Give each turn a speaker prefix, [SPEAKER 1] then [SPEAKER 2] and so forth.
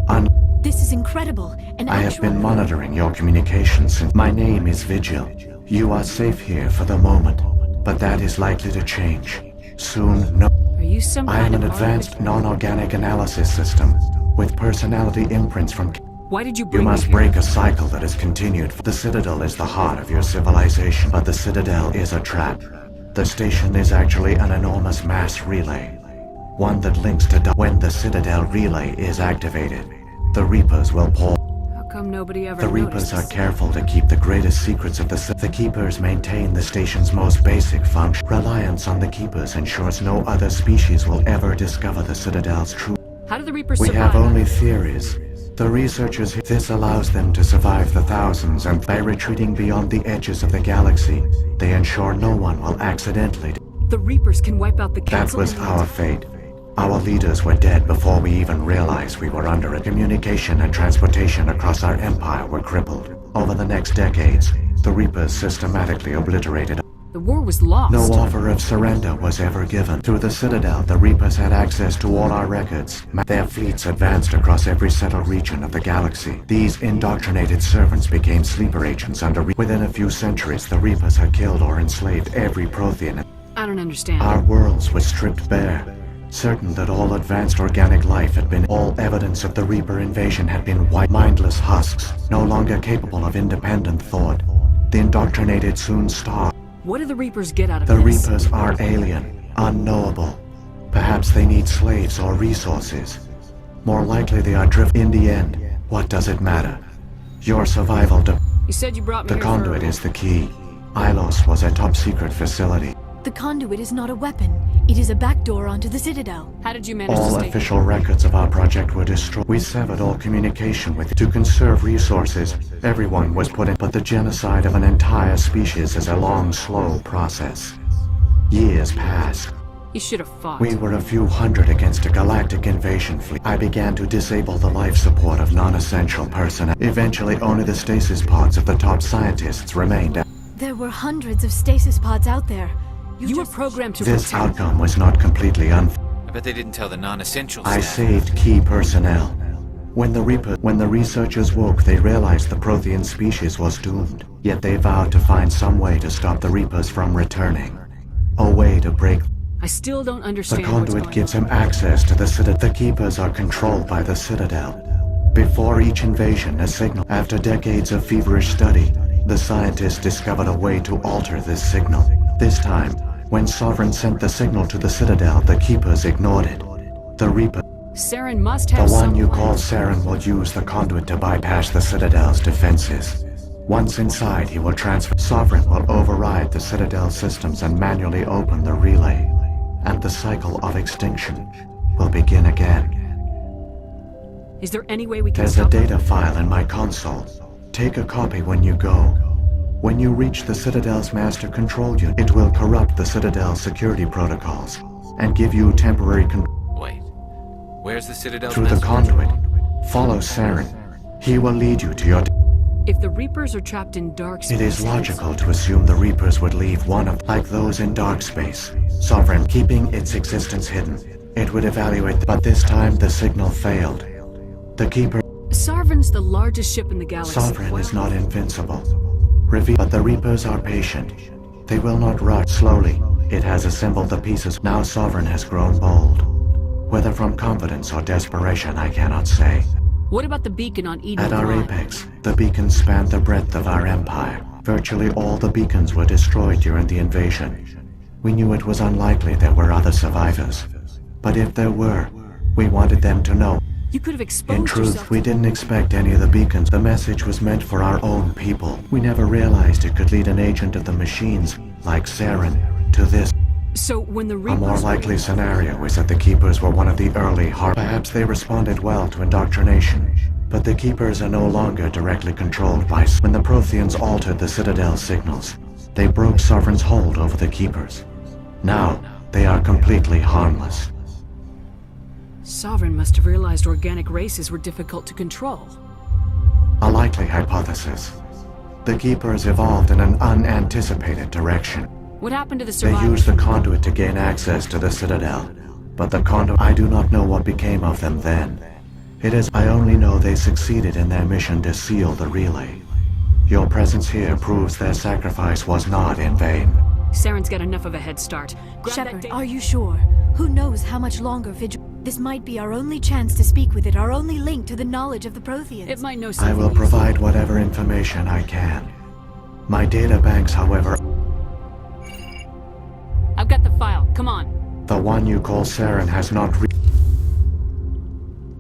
[SPEAKER 1] This is incredible.
[SPEAKER 2] I have been monitoring your communications since. My name is Vigil. You are safe here for the moment, but that is likely to change. Soon, no.
[SPEAKER 1] Are you some
[SPEAKER 2] I am
[SPEAKER 1] kind
[SPEAKER 2] an
[SPEAKER 1] of
[SPEAKER 2] advanced non-organic analysis system with personality imprints from.
[SPEAKER 1] Why did you
[SPEAKER 2] You
[SPEAKER 1] bring
[SPEAKER 2] must
[SPEAKER 1] me here?
[SPEAKER 2] break a cycle that has continued. The Citadel is the heart of your civilization, but the Citadel is a trap. The station is actually an enormous mass relay. One that links to when the Citadel relay is activated. The Reapers will pour.
[SPEAKER 1] How come nobody ever
[SPEAKER 2] The
[SPEAKER 1] noticed
[SPEAKER 2] Reapers are
[SPEAKER 1] this?
[SPEAKER 2] careful to keep the greatest secrets of the Keepers maintain the station's most basic function. Reliance on the Keepers ensures no other species will ever discover the Citadel's true.
[SPEAKER 1] How do the Reapers
[SPEAKER 2] We
[SPEAKER 1] survive?
[SPEAKER 2] have only theories. The researchers. This allows them to survive the thousands, and by retreating beyond the edges of the galaxy, they ensure no one will accidentally.
[SPEAKER 1] The Reapers can wipe out the
[SPEAKER 2] That
[SPEAKER 1] council.
[SPEAKER 2] was our fate. Our leaders were dead before we even realized we were under it. Communication and transportation across our empire were crippled. Over the next decades, the Reapers systematically obliterated.
[SPEAKER 1] The war was lost.
[SPEAKER 2] No offer of surrender was ever given. Through the Citadel, the Reapers had access to all our records. Their fleets advanced across every settled region of the galaxy. These indoctrinated servants became sleeper agents within a few centuries, the Reapers had killed or enslaved every Prothean.
[SPEAKER 1] I don't understand.
[SPEAKER 2] Our worlds were stripped bare. Certain that all advanced organic life had been, all evidence of the Reaper invasion had been wiped. Mindless husks, no longer capable of independent thought. The indoctrinated soon starved.
[SPEAKER 1] What do the Reapers get out of
[SPEAKER 2] The
[SPEAKER 1] this?
[SPEAKER 2] Reapers are alien, unknowable. Perhaps they need slaves or resources. More likely they are driven. In the end, what does it matter? Your survival
[SPEAKER 1] You said you brought me
[SPEAKER 2] The
[SPEAKER 1] here
[SPEAKER 2] conduit
[SPEAKER 1] for...
[SPEAKER 2] is the key. Ilos was a top-secret facility.
[SPEAKER 3] The conduit is not a weapon. It is a backdoor onto the Citadel.
[SPEAKER 1] How did you manage
[SPEAKER 2] All
[SPEAKER 1] to stay...
[SPEAKER 2] official records of our project were destroyed. We severed all communication with it. To conserve resources, everyone was put in. But the genocide of an entire species is a long, slow process. Years passed.
[SPEAKER 1] You should have fought.
[SPEAKER 2] We were a few hundred against a galactic invasion fleet. I began to disable the life support of non-essential personnel. Eventually, only the stasis pods of the top scientists remained.
[SPEAKER 3] There were hundreds of stasis pods out there.
[SPEAKER 1] You were programmed to
[SPEAKER 2] This
[SPEAKER 1] protect...
[SPEAKER 2] outcome was not completely unfair.
[SPEAKER 4] I bet they didn't tell the non-essential
[SPEAKER 2] I
[SPEAKER 4] staff.
[SPEAKER 2] saved key personnel. When the researchers woke, they realized the Prothean species was doomed. Yet they vowed to find some way to stop the Reapers from returning. A way to break.
[SPEAKER 1] I still don't
[SPEAKER 2] The
[SPEAKER 1] understand
[SPEAKER 2] conduit gives him access to the Citadel. The Keepers are controlled by the Citadel. Before each invasion, a signal. After decades of feverish study, the scientists discovered a way to alter this signal. This time, when Sovereign sent the signal to the Citadel, the Keepers ignored it. The Reaper,
[SPEAKER 1] Saren must
[SPEAKER 2] the
[SPEAKER 1] have some
[SPEAKER 2] one you
[SPEAKER 1] plan.
[SPEAKER 2] call Saren, will use the conduit to bypass the Citadel's defenses. Once inside, he will transfer. Sovereign will override the Citadel systems and manually open the relay. And the cycle of extinction will begin again.
[SPEAKER 1] Is there any way we can
[SPEAKER 2] There's a
[SPEAKER 1] stop
[SPEAKER 2] data file in my console. Take a copy when you go. When you reach the Citadel's master control unit, it will corrupt the Citadel's security protocols and give you temporary control
[SPEAKER 4] Wait. Where's the Citadel's
[SPEAKER 2] through the
[SPEAKER 4] master
[SPEAKER 2] conduit.
[SPEAKER 4] control?
[SPEAKER 2] Follow Saren. He will lead you to your...
[SPEAKER 1] If the Reapers are trapped in dark space...
[SPEAKER 2] It is logical to assume the Reapers would leave one of, like those in dark space. Sovereign, keeping its existence hidden. It would evaluate, but this time the signal failed. The Keeper...
[SPEAKER 1] Sovereign's the largest ship in the galaxy.
[SPEAKER 2] Sovereign is not invincible. But the Reapers are patient. They will not rush. Slowly, it has assembled the pieces. Now Sovereign has grown bold. Whether from confidence or desperation, I cannot say.
[SPEAKER 1] What about the beacon on Eden
[SPEAKER 2] At our
[SPEAKER 1] Prime?
[SPEAKER 2] apex, the beacons spanned the breadth of our empire. Virtually all the beacons were destroyed during the invasion. We knew it was unlikely there were other survivors. But if there were, we wanted them to know.
[SPEAKER 1] You could have exposed
[SPEAKER 2] In truth,
[SPEAKER 1] yourself
[SPEAKER 2] we didn't expect any of the beacons. The message was meant for our own people. We never realized it could lead an agent of the machines, like Saren, to this.
[SPEAKER 1] So when the
[SPEAKER 2] A
[SPEAKER 1] Reapers...
[SPEAKER 2] more likely scenario is that the Keepers were one of the early Perhaps they responded well to indoctrination. But the Keepers are no longer directly controlled by... When the Protheans altered the Citadel signals, they broke Sovereign's hold over the Keepers. Now, they are completely harmless.
[SPEAKER 1] Sovereign must have realized organic races were difficult to control.
[SPEAKER 2] A likely hypothesis. The Keepers evolved in an unanticipated direction.
[SPEAKER 1] What happened to the
[SPEAKER 2] They
[SPEAKER 1] survivors?
[SPEAKER 2] used the conduit to gain access to the Citadel. But the conduit... I do not know what became of them then. I only know they succeeded in their mission to seal the relay. Your presence here proves their sacrifice was not in vain.
[SPEAKER 1] Saren's got enough of a head start. Grab that
[SPEAKER 3] Shepard,
[SPEAKER 1] data-
[SPEAKER 3] are you sure? Who knows how much longer This might be our only chance to speak with it, our only link to the knowledge of the Protheans.
[SPEAKER 1] It might know
[SPEAKER 2] I
[SPEAKER 1] something
[SPEAKER 2] will
[SPEAKER 1] useful.
[SPEAKER 2] provide whatever information I can. My data banks, however,
[SPEAKER 1] I've got the file. Come on.
[SPEAKER 2] the one you call Saren has not